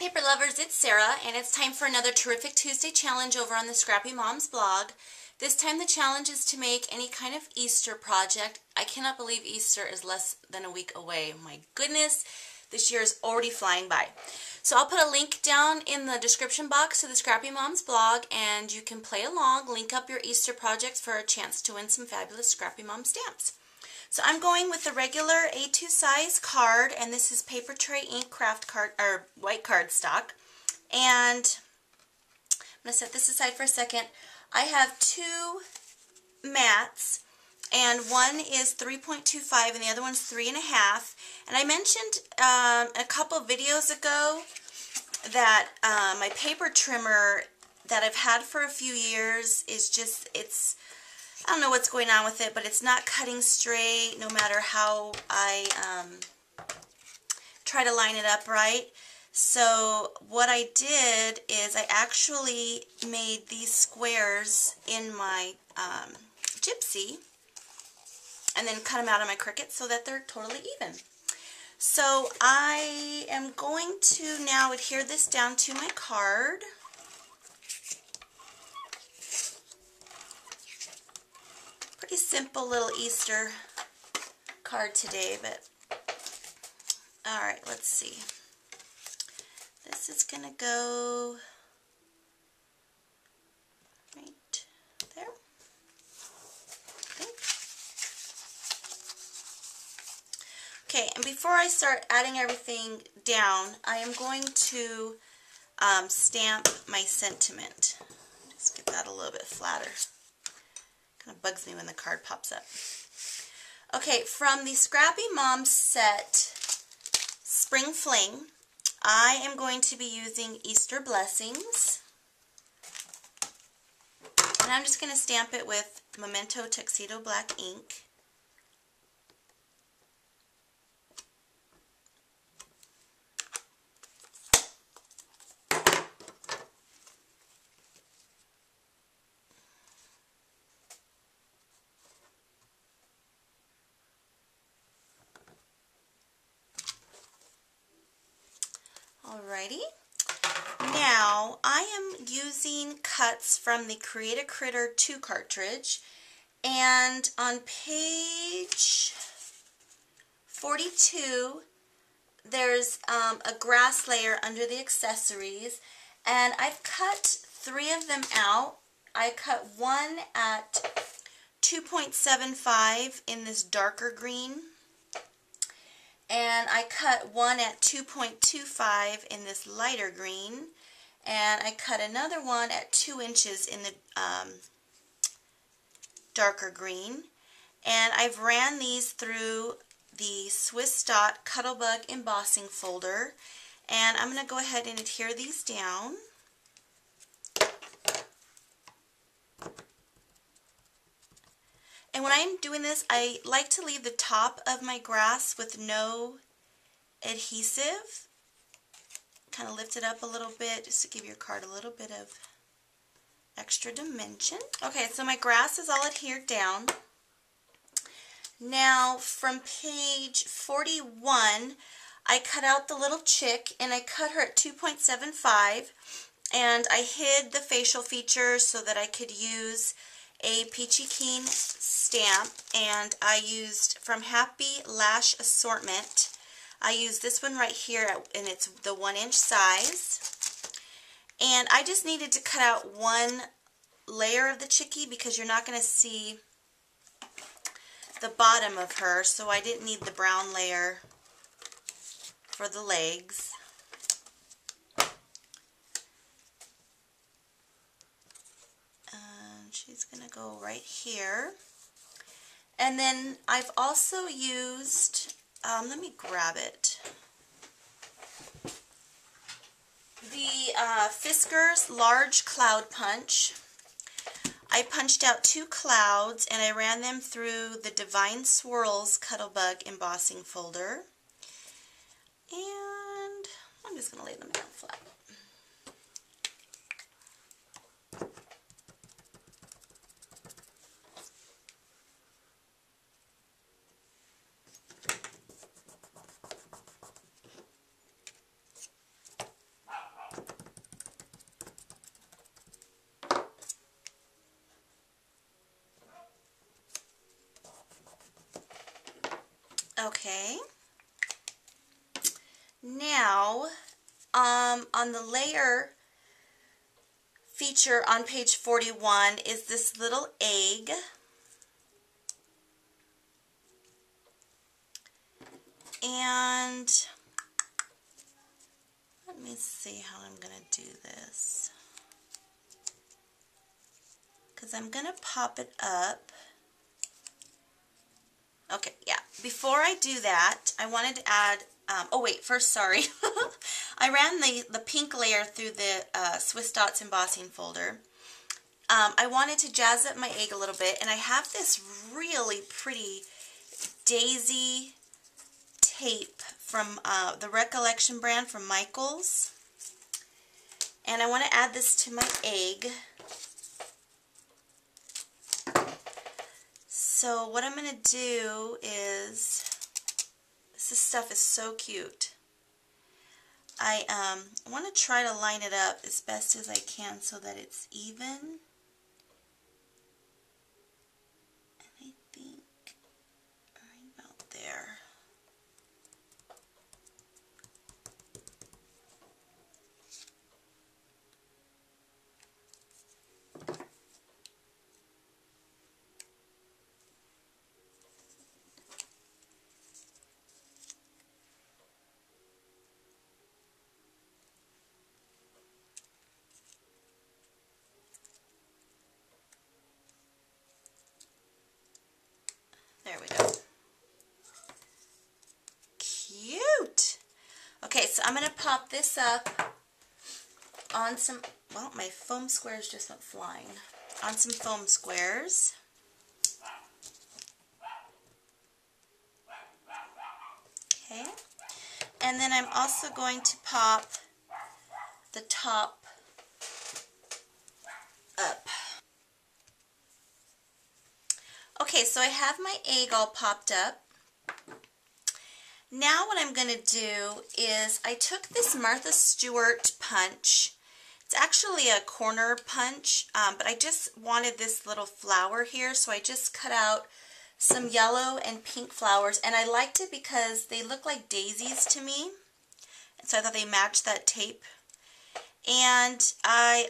paper lovers, it's Sarah, and it's time for another terrific Tuesday challenge over on the Scrappy Moms blog. This time the challenge is to make any kind of Easter project. I cannot believe Easter is less than a week away. My goodness, this year is already flying by. So I'll put a link down in the description box to the Scrappy Moms blog, and you can play along, link up your Easter projects for a chance to win some fabulous Scrappy Mom stamps. So I'm going with the regular A2 size card, and this is Paper Tray Ink craft card, or white cardstock. And I'm going to set this aside for a second. I have two mats, and one is 3.25 and the other one's 3.5. And I mentioned a couple videos ago that my paper trimmer that I've had for a few years is just, I don't know what's going on with it, but it's not cutting straight no matter how I try to line it up right. So what I did is I actually made these squares in my Gypsy and then cut them out of my Cricut so that they're totally even. So I am going to now adhere this down to my card. Pretty simple little Easter card today, but alright, let's see. This is going to go right there. Okay, and before I start adding everything down, I am going to stamp my sentiment. Just get that a little bit flatter. Kind of bugs me when the card pops up. Okay, from the Scrappy Mom set Spring Fling, I am going to be using Easter Blessings. And I'm just going to stamp it with Memento Tuxedo Black ink. Alrighty, now I am using cuts from the Create a Critter 2 cartridge, and on page 42 there's a grass layer under the accessories, and I've cut 3 of them out. I cut one at 2.75 in this darker green, and I cut one at 2.25 in this lighter green, and I cut another one at 2 inches in the darker green. And I've ran these through the Swiss Dot Cuttlebug embossing folder, and I'm going to go ahead and adhere these down. And when I'm doing this, I like to leave the top of my grass with no adhesive. Kind of lift it up a little bit just to give your card a little bit of extra dimension. Okay, so my grass is all adhered down. Now from page 41, I cut out the little chick, and I cut her at 2.75, and I hid the facial features so that I could use a Peachy Keen stamp, and I used from Happy Lash Assortment. I used this one right here, and it's the 1-inch size. And I just needed to cut out one layer of the Chickie because you're not going to see the bottom of her, so I didn't need the brown layer for the legs. She's going to go right here. And then I've also used, let me grab it, the Fiskars Large Cloud Punch. I punched out 2 clouds, and I ran them through the Divine Swirls Cuttlebug embossing folder. And I'm just going to lay them down flat. Okay. Now, on the layer feature on page 41 is this little egg. And let me see how I'm going to do this. Because I'm going to pop it up. Okay, yeah. Before I do that, I wanted to add, oh wait, first, sorry. I ran the pink layer through the Swiss Dots embossing folder. I wanted to jazz up my egg a little bit, and I have this really pretty daisy tape from the Recollection brand from Michaels. And I want to add this to my egg. So what I'm going to do is, this stuff is so cute. I want to try to line it up as best as I can so that it's even. And I think right about there. There we go. Cute! Okay, so I'm going to pop this up on some, well, my foam squares just went flying. On some foam squares. Okay. And then I'm also going to pop the top up. Okay, so I have my egg all popped up. Now what I'm going to do is I took this Martha Stewart punch. It's actually a corner punch, but I just wanted this little flower here, so I just cut out some yellow and pink flowers, and I liked it because they look like daisies to me, and so I thought they matched that tape. And I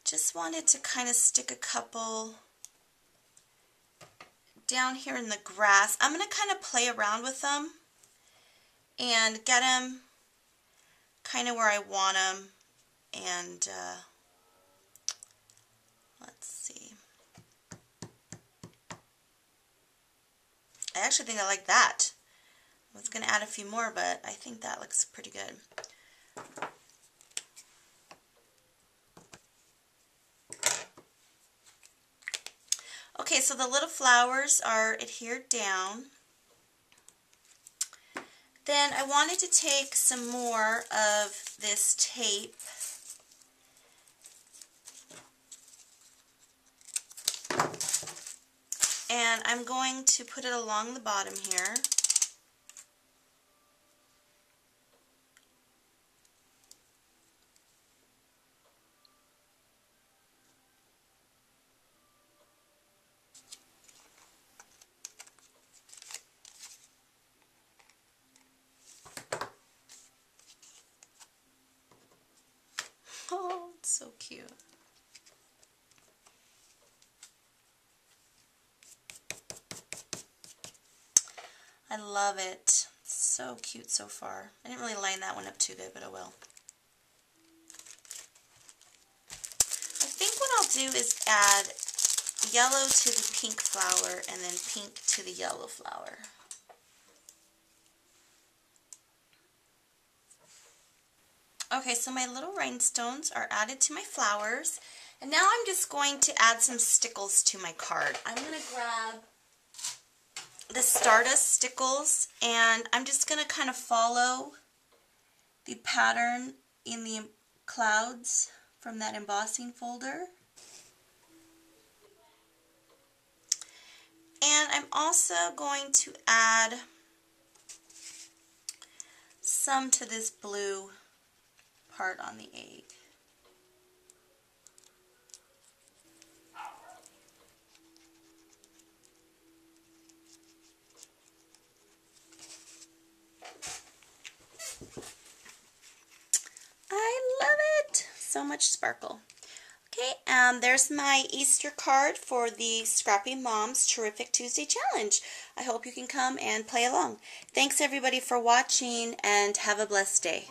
just wanted to kind of stick a couple down here in the grass. I'm going to kind of play around with them and get them kind of where I want them. And let's see. I actually think I like that. I was going to add a few more, but I think that looks pretty good. Okay, so the little flowers are adhered down. Then I wanted to take some more of this tape and I'm going to put it along the bottom here. Oh, it's so cute. I love it. So cute so far. I didn't really line that one up too good, but I will. I think what I'll do is add yellow to the pink flower and then pink to the yellow flower. Okay, so my little rhinestones are added to my flowers, and now I'm just going to add some stickles to my card. I'm going to grab the Stardust stickles, and I'm just going to kind of follow the pattern in the clouds from that embossing folder. And I'm also going to add some to this blue part on the egg. so much sparkle. Okay, there's my Easter card for the Scrappy Moms Terrific Tuesday Challenge. I hope you can come and play along. Thanks everybody for watching, and have a blessed day.